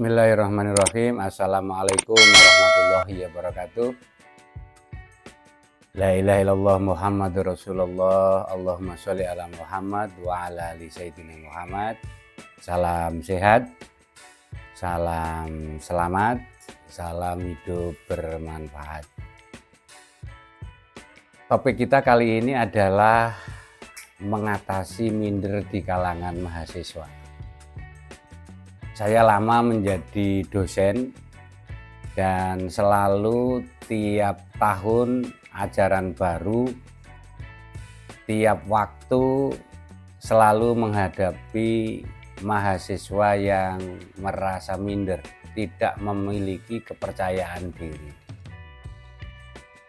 Bismillahirrahmanirrahim. Assalamualaikum warahmatullahi wabarakatuh. La ilaha illallah Muhammadur Rasulullah. Allahumma sholli ala Muhammad wa ala ali sayyidina Muhammad. Salam sehat, salam selamat, salam hidup bermanfaat. Topik kita kali ini adalah mengatasi minder di kalangan mahasiswa. Saya lama menjadi dosen dan selalu tiap tahun ajaran baru, tiap waktu selalu menghadapi mahasiswa yang merasa minder, tidak memiliki kepercayaan diri.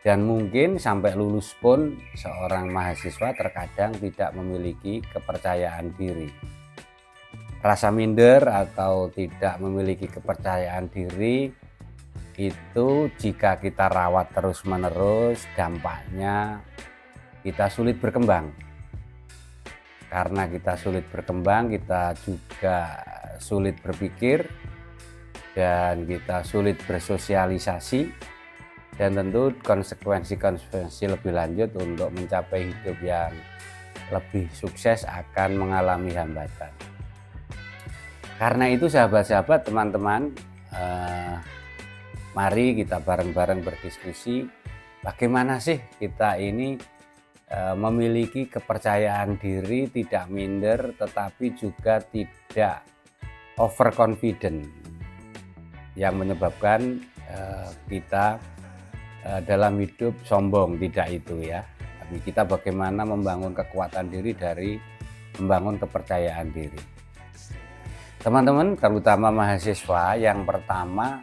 Dan mungkin sampai lulus pun seorang mahasiswa terkadang tidak memiliki kepercayaan diri. Rasa minder atau tidak memiliki kepercayaan diri itu jika kita rawat terus-menerus, dampaknya kita sulit berkembang. Karena kita sulit berkembang, kita juga sulit berpikir dan kita sulit bersosialisasi, dan tentu konsekuensi lebih lanjut untuk mencapai hidup yang lebih sukses akan mengalami hambatan. Karena itu sahabat-sahabat, teman-teman, mari kita bareng-bareng berdiskusi bagaimana sih kita ini memiliki kepercayaan diri, tidak minder tetapi juga tidak overconfident yang menyebabkan kita dalam hidup sombong, tidak itu ya. Tapi kita bagaimana membangun kekuatan diri dari membangun kepercayaan diri. Teman-teman, terutama mahasiswa, yang pertama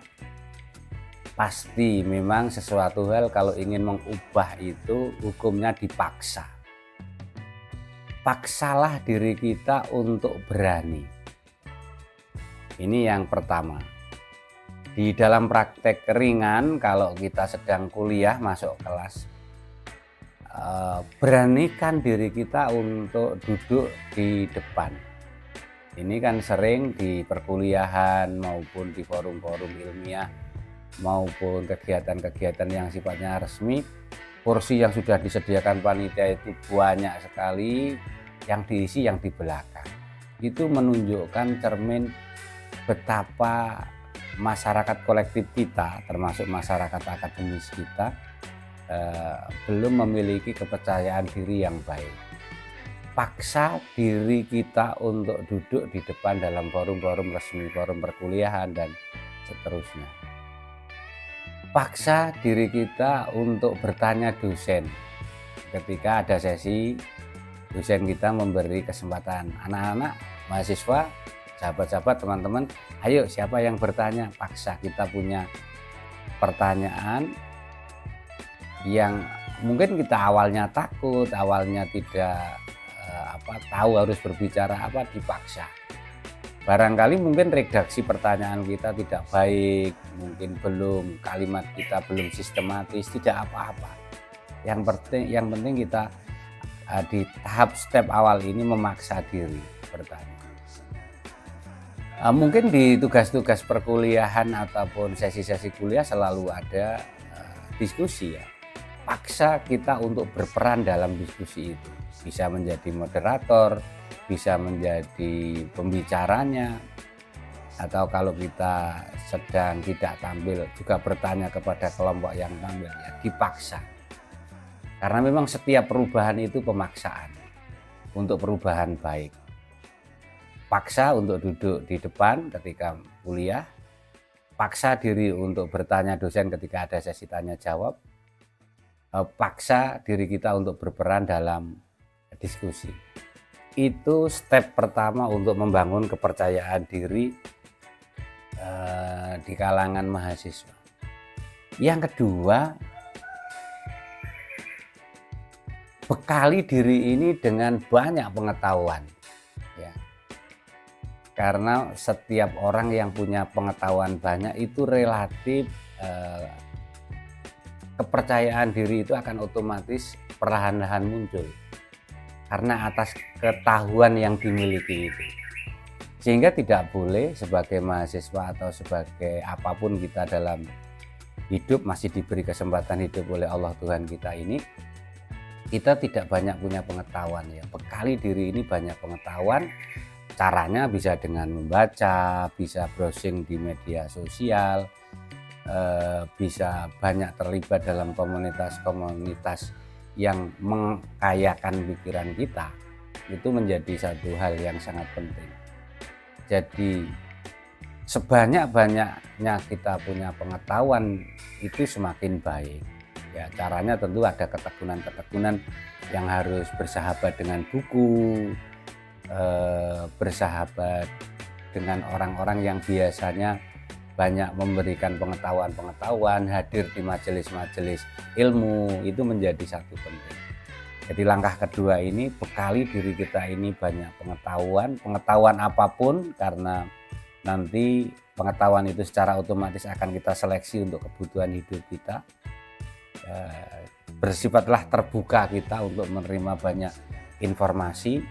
pasti memang sesuatu hal kalau ingin mengubah itu hukumnya dipaksa. Paksalah diri kita untuk berani. Ini yang pertama. Di dalam praktek ringan, kalau kita sedang kuliah masuk kelas, beranikan diri kita untuk duduk di depan. Ini kan sering di perkuliahan maupun di forum-forum ilmiah maupun kegiatan-kegiatan yang sifatnya resmi, kursi yang sudah disediakan panitia itu banyak sekali, yang diisi yang di belakang. Itu menunjukkan cermin betapa masyarakat kolektif kita, termasuk masyarakat akademis kita, belum memiliki kepercayaan diri yang baik. Paksa diri kita untuk duduk di depan dalam forum-forum resmi, forum perkuliahan dan seterusnya. Paksa diri kita untuk bertanya dosen. Ketika ada sesi, dosen kita memberi kesempatan, anak-anak, mahasiswa, sahabat-sahabat, teman-teman, ayo siapa yang bertanya? Paksa kita punya pertanyaan yang mungkin kita awalnya takut, awalnya tidak tahu harus berbicara apa, dipaksa. Barangkali mungkin redaksi pertanyaan kita tidak baik, mungkin kalimat kita belum sistematis, tidak apa-apa. Yang penting kita di tahap step awal ini memaksa diri bertanya. Mungkin di tugas-tugas perkuliahan ataupun sesi-sesi kuliah selalu ada diskusi ya. Paksa kita untuk berperan dalam diskusi itu. Bisa menjadi moderator, bisa menjadi pembicaranya, atau kalau kita sedang tidak tampil juga bertanya kepada kelompok yang tampil, ya dipaksa. Karena memang setiap perubahan itu pemaksaan untuk perubahan baik. Paksa untuk duduk di depan ketika kuliah, paksa diri untuk bertanya dosen ketika ada sesi tanya jawab, paksa diri kita untuk berperan dalam diskusi. Itu step pertama untuk membangun kepercayaan diri di kalangan mahasiswa. Yang kedua, bekali diri ini dengan banyak pengetahuan ya. Karena setiap orang yang punya pengetahuan banyak itu relatif kepercayaan diri itu akan otomatis perlahan-lahan muncul karena atas ketahuan yang dimiliki itu. Sehingga tidak boleh sebagai mahasiswa atau sebagai apapun kita dalam hidup, masih diberi kesempatan hidup oleh Allah Tuhan kita ini, kita tidak banyak punya pengetahuan ya. Bekali diri ini banyak pengetahuan. Caranya bisa dengan membaca, bisa browsing di media sosial, bisa banyak terlibat dalam komunitas-komunitas yang mengkayakan pikiran kita. Itu menjadi satu hal yang sangat penting. Jadi sebanyak-banyaknya kita punya pengetahuan itu semakin baik. Ya, caranya tentu ada ketekunan-ketekunan yang harus bersahabat dengan buku, bersahabat dengan orang-orang yang biasanya banyak memberikan pengetahuan-pengetahuan, hadir di majelis-majelis ilmu, itu menjadi satu penting. Jadi langkah kedua ini, bekali diri kita ini banyak pengetahuan apapun, karena nanti pengetahuan itu secara otomatis akan kita seleksi untuk kebutuhan hidup kita. Bersifatlah terbuka kita untuk menerima banyak informasi,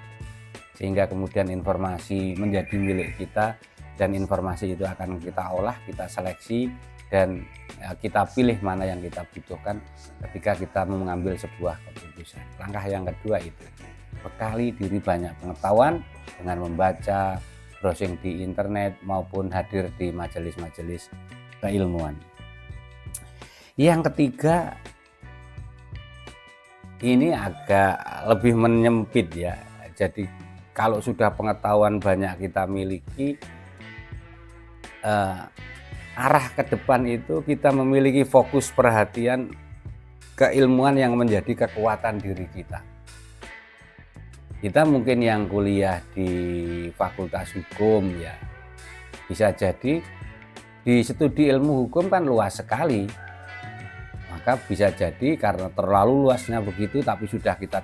sehingga kemudian informasi menjadi milik kita, dan informasi itu akan kita olah, kita seleksi, dan kita pilih mana yang kita butuhkan ketika kita mengambil sebuah keputusan. Langkah yang kedua itu, bekali diri banyak pengetahuan dengan membaca, browsing di internet, maupun hadir di majelis-majelis keilmuan. Yang ketiga, ini agak lebih menyempit ya. Jadi kalau sudah pengetahuan banyak kita miliki, arah ke depan itu kita memiliki fokus perhatian keilmuan yang menjadi kekuatan diri kita. Kita mungkin yang kuliah di Fakultas Hukum ya, bisa jadi di studi ilmu hukum kan luas sekali. Maka bisa jadi karena terlalu luasnya begitu, tapi sudah kita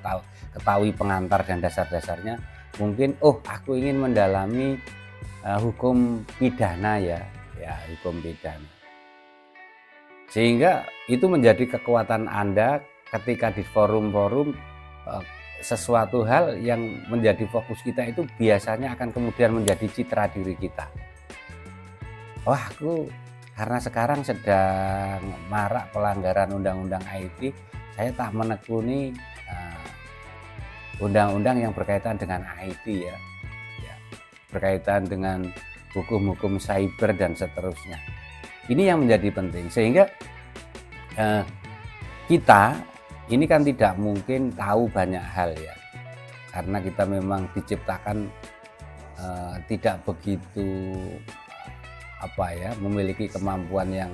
ketahui pengantar dan dasar-dasarnya, mungkin aku ingin mendalami hukum pidana ya hukum pidana. Sehingga itu menjadi kekuatan Anda ketika di forum-forum, sesuatu hal yang menjadi fokus kita itu biasanya akan kemudian menjadi citra diri kita. Aku karena sekarang sedang marak pelanggaran undang-undang IT, saya tak menekuni undang-undang yang berkaitan dengan IT ya, berkaitan dengan hukum-hukum cyber dan seterusnya. Ini yang menjadi penting, sehingga kita ini kan tidak mungkin tahu banyak hal ya, karena kita memang diciptakan tidak begitu memiliki kemampuan yang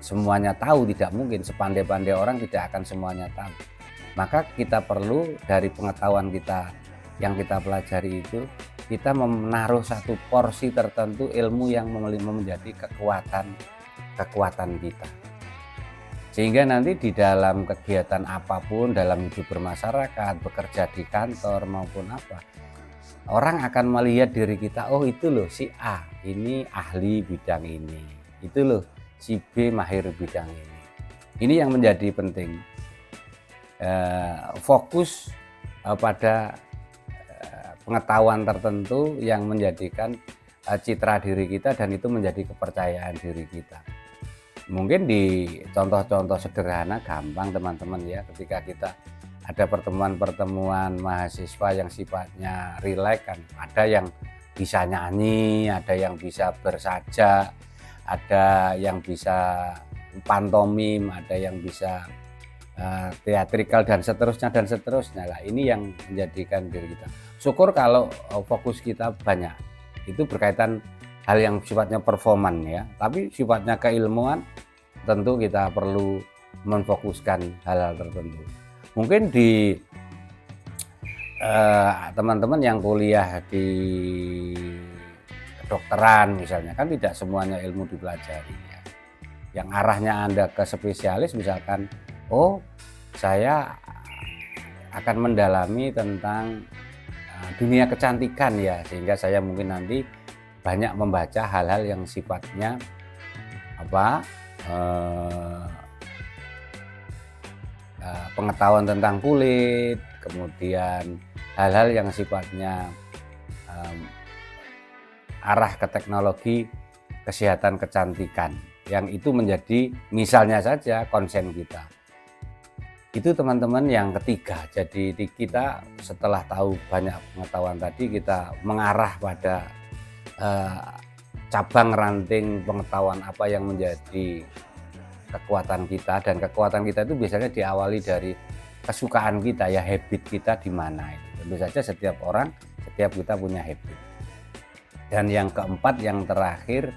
semuanya tahu. Tidak mungkin, sepandai-pandai orang tidak akan semuanya tahu. Maka kita perlu dari pengetahuan kita yang kita pelajari itu, kita menaruh satu porsi tertentu ilmu yang menjadi kekuatan kita. Sehingga nanti di dalam kegiatan apapun, dalam hidup bermasyarakat, bekerja di kantor maupun apa, orang akan melihat diri kita, itu loh si A ini ahli bidang ini, itu loh si B mahir bidang ini. Ini yang menjadi penting, fokus pada pengetahuan tertentu yang menjadikan citra diri kita, dan itu menjadi kepercayaan diri kita. Mungkin di contoh-contoh sederhana gampang teman-teman ya, ketika kita ada pertemuan-pertemuan mahasiswa yang sifatnya rileks kan, ada yang bisa nyanyi, ada yang bisa bersajak, ada yang bisa pantomim, ada yang bisa teatrikal dan seterusnya lah. Ini yang menjadikan diri kita. Syukur kalau fokus kita banyak itu berkaitan hal yang sifatnya performan ya, tapi sifatnya keilmuan tentu kita perlu memfokuskan hal-hal tertentu. Mungkin di teman-teman yang kuliah di kedokteran misalnya, kan tidak semuanya ilmu dipelajari ya. Yang arahnya Anda ke spesialis, misalkan saya akan mendalami tentang dunia kecantikan ya, sehingga saya mungkin nanti banyak membaca hal-hal yang sifatnya pengetahuan tentang kulit, kemudian hal-hal yang sifatnya arah ke teknologi kesehatan kecantikan, yang itu menjadi misalnya saja konsen kita. Itu teman-teman yang ketiga. Jadi kita setelah tahu banyak pengetahuan tadi, kita mengarah pada cabang ranting pengetahuan apa yang menjadi kekuatan kita, dan kekuatan kita itu biasanya diawali dari kesukaan kita ya, habit kita di mana itu. Tentu saja setiap orang, setiap kita punya habit. Dan yang keempat, yang terakhir,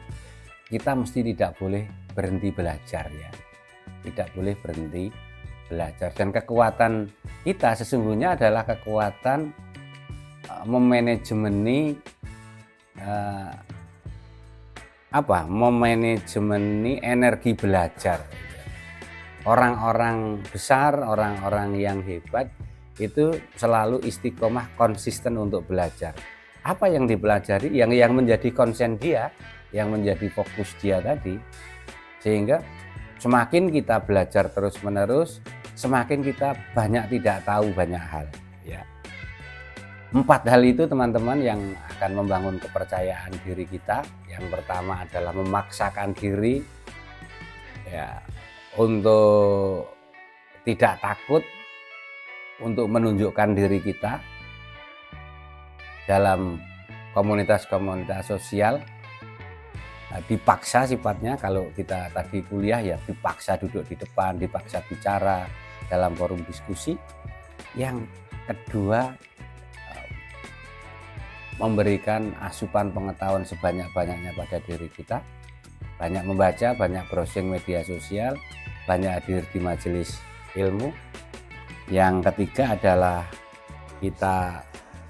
kita mesti tidak boleh berhenti belajar ya. Tidak boleh berhenti belajar. Dan kekuatan kita sesungguhnya adalah kekuatan memanajemeni memanajemeni energi belajar. Orang-orang besar, orang-orang yang hebat itu selalu istiqomah, konsisten untuk belajar. Apa yang dipelajari, yang menjadi konsen dia, yang menjadi fokus dia tadi, sehingga semakin kita belajar terus-menerus, semakin kita banyak tidak tahu banyak hal ya. 4 hal itu teman-teman yang akan membangun kepercayaan diri kita. Yang pertama adalah memaksakan diri ya, untuk tidak takut untuk menunjukkan diri kita dalam komunitas-komunitas sosial. Dipaksa sifatnya, kalau kita tadi kuliah ya dipaksa duduk di depan, dipaksa bicara dalam forum diskusi. Yang kedua, memberikan asupan pengetahuan sebanyak-banyaknya pada diri kita, banyak membaca, banyak browsing media sosial, banyak hadir di majelis ilmu. Yang ketiga adalah kita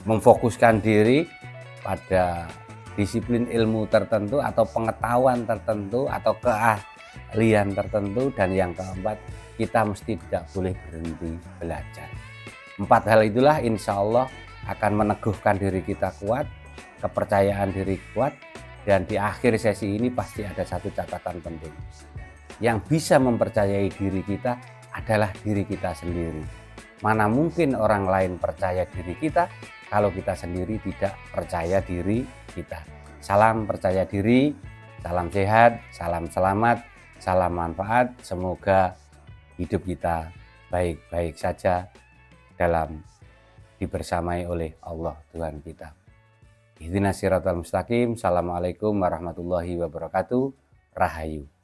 memfokuskan diri pada disiplin ilmu tertentu atau pengetahuan tertentu atau keahlian tertentu. Dan yang keempat, kita mesti tidak boleh berhenti belajar. 4 hal itulah insya Allah akan meneguhkan diri kita kuat, kepercayaan diri kuat. Dan di akhir sesi ini pasti ada satu catatan penting. Yang bisa mempercayai diri kita adalah diri kita sendiri. Mana mungkin orang lain percaya diri kita kalau kita sendiri tidak percaya diri kita. Salam percaya diri, salam sehat, salam selamat, salam manfaat. Semoga hidup kita baik-baik saja dalam dibersamai oleh Allah Tuhan kita. Ihdinas siratal mustaqim. Assalamualaikum warahmatullahi wabarakatuh. Rahayu.